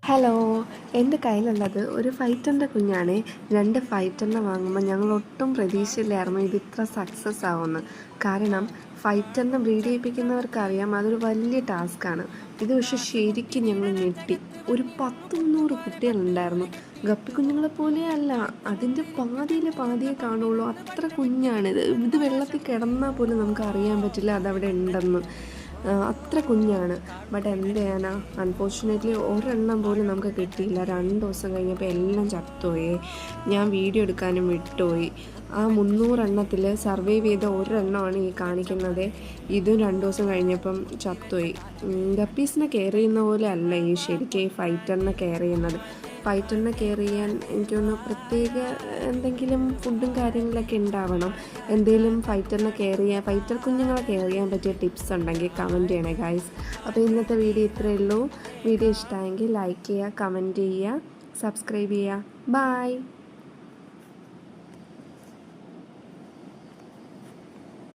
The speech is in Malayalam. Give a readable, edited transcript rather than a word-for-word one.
ഹലോ, എൻ്റെ കയ്യിലുള്ളത് ഒരു ഫൈറ്ററിൻ്റെ കുഞ്ഞാണ്. 2 ഫൈറ്ററിനെ വാങ്ങുമ്പോൾ ഞങ്ങൾ ഒട്ടും പ്രതീക്ഷയില്ലായിരുന്നു ഇതിത്ര സക്സസ് ആവുമെന്ന്. കാരണം ഫൈറ്ററിനെ ബ്രീഡ് ചെയ്യിപ്പിക്കുന്നവർക്കറിയാം അതൊരു വലിയ ടാസ്ക്കാണ്. ഇത് പക്ഷേ ശരിക്കും ഞങ്ങൾ ഞെട്ടി. ഒരു 100-300 കുട്ടികളുണ്ടായിരുന്നു. ഗപ്പിക്കുഞ്ഞുങ്ങളെ പോലെ അല്ല, അതിൻ്റെ പാതിയെ കാണുള്ളൂ. അത്ര കുഞ്ഞാണിത്. ഇത് വെള്ളത്തിൽ കിടന്നാൽ പോലും നമുക്ക് അറിയാൻ പറ്റില്ല അതവിടെ ഉണ്ടെന്ന്. അത്ര കുഞ്ഞാണ്. ബട്ട് എന്ത് ചെയ്യാനാ, അൺഫോർച്ചുനേറ്റ്ലി ഒരെണ്ണം പോലും നമുക്ക് കിട്ടിയില്ല. 2 ദിവസം കഴിഞ്ഞപ്പോൾ എല്ലാം ചത്തുപോയി. ഞാൻ വീഡിയോ എടുക്കാനും വിട്ടുപോയി. ആ 300 എണ്ണത്തിൽ സർവൈവ് ചെയ്ത ഒരെണ്ണമാണ് ഈ കാണിക്കുന്നത്. ഇതും 2 ദിവസം കഴിഞ്ഞപ്പം ചത്തുപോയി. ഗപ്പീസിനെ കെയർ ചെയ്യുന്ന പോലെ അല്ല ശരിക്കും ഈ ഫൈറ്ററിനെ കെയർ ചെയ്യുന്നത്. ഫൈറ്ററിനെ കെയർ ചെയ്യാൻ എനിക്കൊന്ന് പ്രത്യേക എന്തെങ്കിലും ഫുഡും കാര്യങ്ങളൊക്കെ ഉണ്ടാവണം. എന്തെങ്കിലും ഫൈറ്റർ കുഞ്ഞുങ്ങളെ കെയർ ചെയ്യാൻ പറ്റിയ ടിപ്സ് ഉണ്ടെങ്കിൽ കമൻറ്റ് ചെയ്യണേ ഗൈസ്. അപ്പോൾ ഇന്നത്തെ വീഡിയോ ഇത്രയേ ഉള്ളൂ. വീഡിയോ ഇഷ്ടമായെങ്കിൽ ലൈക്ക് ചെയ്യുക, കമൻറ്റ് ചെയ്യുക, സബ്സ്ക്രൈബ് ചെയ്യുക. ബൈ.